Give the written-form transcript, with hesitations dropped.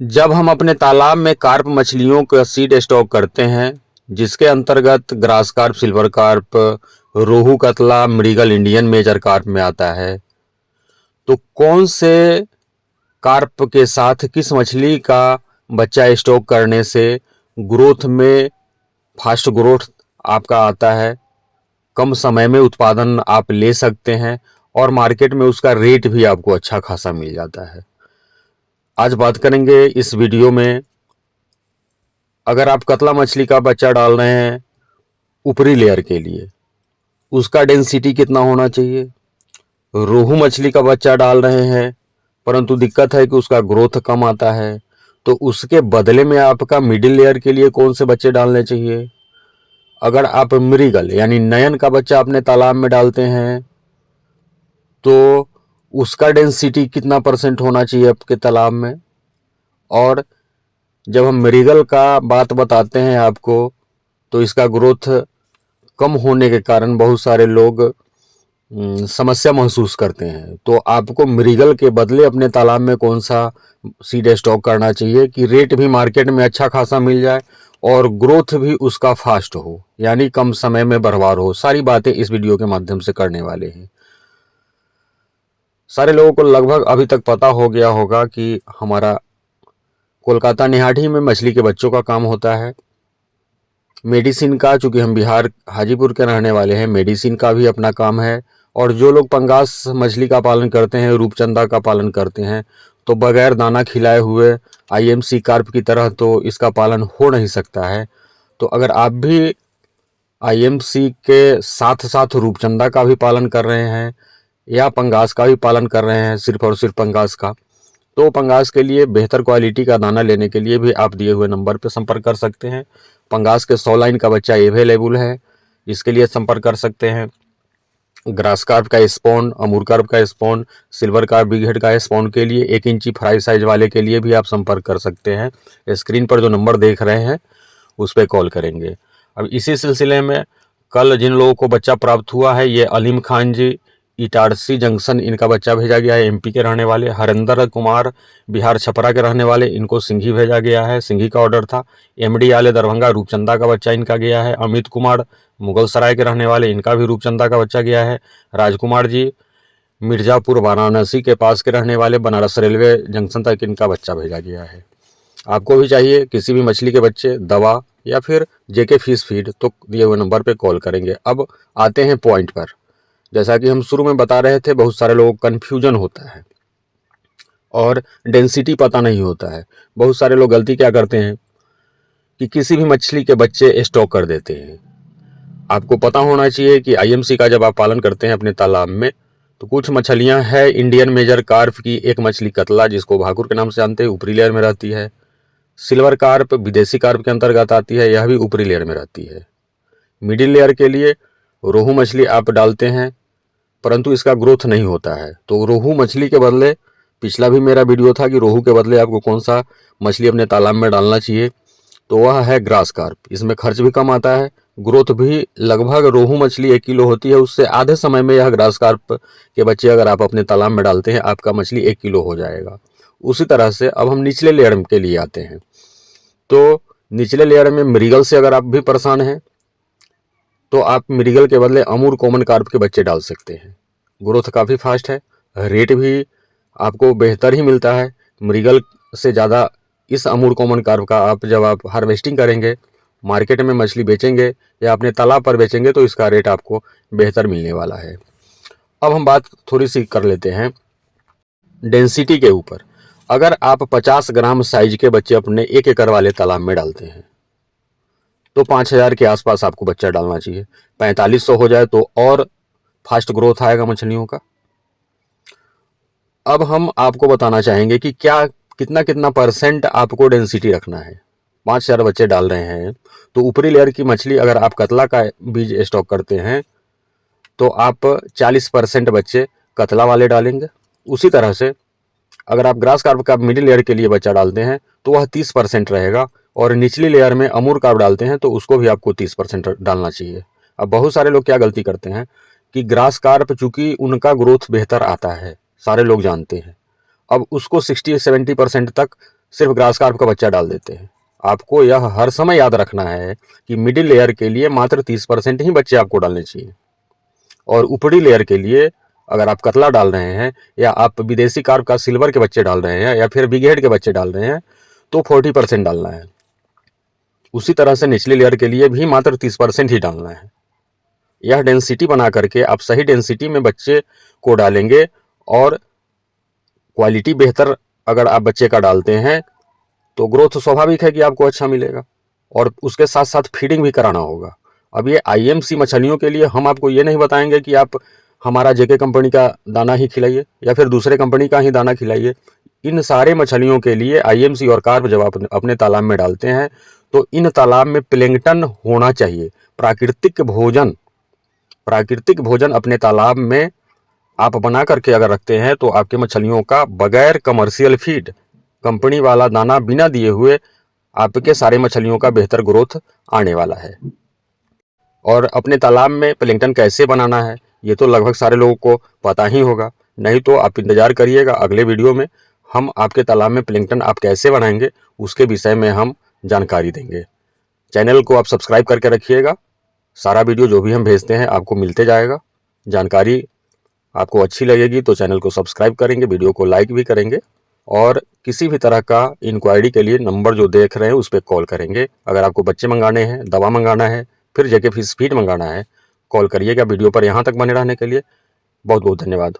जब हम अपने तालाब में कार्प मछलियों का सीड स्टॉक करते हैं, जिसके अंतर्गत ग्रास कार्प, सिल्वर कार्प, रोहू, कतला, मृगल, इंडियन मेजर कार्प में आता है, तो कौन से कार्प के साथ किस मछली का बच्चा स्टॉक करने से ग्रोथ में फास्ट ग्रोथ आपका आता है, कम समय में उत्पादन आप ले सकते हैं और मार्केट में उसका रेट भी आपको अच्छा खासा मिल जाता है। आज बात करेंगे इस वीडियो में, अगर आप कतला मछली का बच्चा डाल रहे हैं ऊपरी लेयर के लिए, उसका डेंसिटी कितना होना चाहिए। रोहू मछली का बच्चा डाल रहे हैं परंतु दिक्कत है कि उसका ग्रोथ कम आता है, तो उसके बदले में आपका मिडिल लेयर के लिए कौन से बच्चे डालने चाहिए। अगर आप मृगल यानी नयन का बच्चा अपने तालाब में डालते हैं तो उसका डेंसिटी कितना परसेंट होना चाहिए आपके तालाब में। और जब हम मृगल का बात बताते हैं आपको, तो इसका ग्रोथ कम होने के कारण बहुत सारे लोग समस्या महसूस करते हैं। तो आपको मृगल के बदले अपने तालाब में कौन सा सीड स्टॉक करना चाहिए कि रेट भी मार्केट में अच्छा खासा मिल जाए और ग्रोथ भी उसका फास्ट हो, यानी कम समय में बर्बाद हो। सारी बातें इस वीडियो के माध्यम से करने वाले हैं। सारे लोगों को लगभग अभी तक पता हो गया होगा कि हमारा कोलकाता निहाटी में मछली के बच्चों का काम होता है। मेडिसिन का, चूंकि हम बिहार हाजीपुर के रहने वाले हैं, मेडिसिन का भी अपना काम है। और जो लोग पंगास मछली का पालन करते हैं, रूपचंदा का पालन करते हैं, तो बगैर दाना खिलाए हुए आईएमसी कार्प की तरह तो इसका पालन हो नहीं सकता है। तो अगर आप भी आईएमसी के साथ साथ रूपचंदा का भी पालन कर रहे हैं या पंगास का भी पालन कर रहे हैं, सिर्फ और सिर्फ पंगास का, तो पंगास के लिए बेहतर क्वालिटी का दाना लेने के लिए भी आप दिए हुए नंबर पर संपर्क कर सकते हैं। पंगास के 100 लाइन का बच्चा अवेलेबल है, इसके लिए संपर्क कर सकते हैं। ग्रास कार्प का स्पॉन, अमूर कार्प का spawn, silver carp, big head का स्पॉन के लिए 1 इंची फ्राई साइज वाले के लिए भी आप संपर्क कर सकते हैं। स्क्रीन पर जो नंबर देख रहे हैं उस पर कॉल करेंगे। अब इसी सिलसिले में कल जिन लोगों को बच्चा प्राप्त हुआ है, ये अलीम खान जी, इटारसी जंक्शन इनका बच्चा भेजा गया है, एमपी के रहने वाले। हरेंद्र कुमार बिहार छपरा के रहने वाले, इनको सिंघी भेजा गया है, सिंघी का ऑर्डर था। एमडी आले दरभंगा, रूपचंदा का बच्चा इनका गया है। अमित कुमार मुगल सराय के रहने वाले, इनका भी रूपचंदा का बच्चा गया है। राजकुमार जी मिर्जापुर वाराणसी के पास के रहने वाले, बनारस रेलवे जंक्शन तक इनका बच्चा भेजा गया है। आपको भी चाहिए किसी भी मछली के बच्चे, दवा या फिर जेके फिश फीड, तो दिए हुए नंबर पे कॉल करेंगे। अब आते हैं पॉइंट पर। जैसा कि हम शुरू में बता रहे थे, बहुत सारे लोगों को कन्फ्यूजन होता है और डेंसिटी पता नहीं होता है। बहुत सारे लोग गलती क्या करते हैं कि किसी भी मछली के बच्चे स्टॉक कर देते हैं। आपको पता होना चाहिए कि आईएमसी का जब आप पालन करते हैं अपने तालाब में, तो कुछ मछलियां हैं इंडियन मेजर कार्प की, एक मछली कतला जिसको भाकुर के नाम से जानते हैं, ऊपरी लेयर में रहती है। सिल्वर कार्प विदेशी कार्प के अंतर्गत आती है, यह भी ऊपरी लेयर में रहती है। मिडिल लेयर के लिए रोहू मछली आप डालते हैं परंतु इसका ग्रोथ नहीं होता है। तो रोहू मछली के बदले, पिछला भी मेरा वीडियो था कि रोहू के बदले आपको कौन सा मछली अपने तालाब में डालना चाहिए, तो वह है ग्रास कार्प। इसमें खर्च भी कम आता है, ग्रोथ भी लगभग रोहू मछली 1 किलो होती है, उससे आधे समय में यह ग्रास कार्प के बच्चे अगर आप अपने तालाब में डालते हैं, आपका मछली 1 किलो हो जाएगा। उसी तरह से अब हम निचले लेयर के लिए आते हैं। तो निचले लेयर में मृगल से अगर आप भी परेशान हैं, तो आप मृगल के बदले अमूर कॉमन कार्प के बच्चे डाल सकते हैं। ग्रोथ काफ़ी फास्ट है, रेट भी आपको बेहतर ही मिलता है मृगल से ज़्यादा। इस अमूर कॉमन कार्प का आप जब आप हार्वेस्टिंग करेंगे, मार्केट में मछली बेचेंगे या अपने तालाब पर बेचेंगे, तो इसका रेट आपको बेहतर मिलने वाला है। अब हम बात थोड़ी सी कर लेते हैं डेंसिटी के ऊपर। अगर आप 50 ग्राम साइज के बच्चे अपने 1 एकड़ वाले तालाब में डालते हैं, तो 5,000 के आसपास आपको बच्चा डालना चाहिए। 4500 हो जाए तो और फास्ट ग्रोथ आएगा मछलियों का। अब हम आपको बताना चाहेंगे कि क्या कितना कितना परसेंट आपको डेंसिटी रखना है। 5,000 बच्चे डाल रहे हैं, तो ऊपरी लेयर की मछली अगर आप कतला का बीज स्टॉक करते हैं, तो आप 40% बच्चे कतला वाले डालेंगे। उसी तरह से अगर आप ग्रास कार्प का मिडिल लेयर के लिए बच्चा डालते हैं, तो वह 30% रहेगा। और निचली लेयर में अमूर कार्प डालते हैं, तो उसको भी आपको 30% डालना चाहिए। अब बहुत सारे लोग क्या गलती करते हैं कि ग्रास कार्प, चूंकि उनका ग्रोथ बेहतर आता है, सारे लोग जानते हैं, अब उसको 60-70% तक सिर्फ ग्रास कार्प का बच्चा डाल देते हैं। आपको यह हर समय याद रखना है कि मिडिल लेयर के लिए मात्र 30% ही बच्चे आपको डालने चाहिए, और ऊपरी लेयर के लिए अगर आप कतला डाल रहे हैं या आप विदेशी कार्प का सिल्वर के बच्चे डाल रहे हैं या फिर बिग हेड के बच्चे डाल रहे हैं तो 40% डालना है। उसी तरह से निचली लेयर के लिए भी मात्र 30% ही डालना है। यह डेंसिटी बना करके आप सही डेंसिटी में बच्चे को डालेंगे, और क्वालिटी बेहतर अगर आप बच्चे का डालते हैं तो ग्रोथ स्वाभाविक है कि आपको अच्छा मिलेगा, और उसके साथ साथ फीडिंग भी कराना होगा। अब ये आईएमसी मछलियों के लिए हम आपको ये नहीं बताएंगे कि आप हमारा जेके कंपनी का दाना ही खिलाइए या फिर दूसरे कंपनी का ही दाना खिलाइए। इन सारे मछलियों के लिए आईएमसी और कार्प जब आप अपने तालाब में डालते हैं तो इन तालाब में प्लैंकटन होना चाहिए। प्राकृतिक भोजन अपने तालाब में आप बना करके अगर रखते हैं तो आपके मछलियों का बगैर कमर्शियल फीड, कंपनी वाला दाना बिना दिए हुए आपके सारे मछलियों का बेहतर ग्रोथ आने वाला है। और अपने तालाब में प्लैंकटन कैसे बनाना है ये तो लगभग सारे लोगों को पता ही होगा, नहीं तो आप इंतजार करिएगा, अगले वीडियो में हम आपके तालाब में प्लैंकटन आप कैसे बनाएंगे उसके विषय में हम जानकारी देंगे। चैनल को आप सब्सक्राइब करके रखिएगा, सारा वीडियो जो भी हम भेजते हैं आपको मिलते जाएगा। जानकारी आपको अच्छी लगेगी तो चैनल को सब्सक्राइब करेंगे, वीडियो को लाइक भी करेंगे, और किसी भी तरह का इंक्वायरी के लिए नंबर जो देख रहे हैं उस पर कॉल करेंगे। अगर आपको बच्चे मंगाने हैं, दवा मंगाना है, फिर जेके फिश फीड मंगाना है, कॉल करिएगा। वीडियो पर यहाँ तक बने रहने के लिए बहुत बहुत धन्यवाद।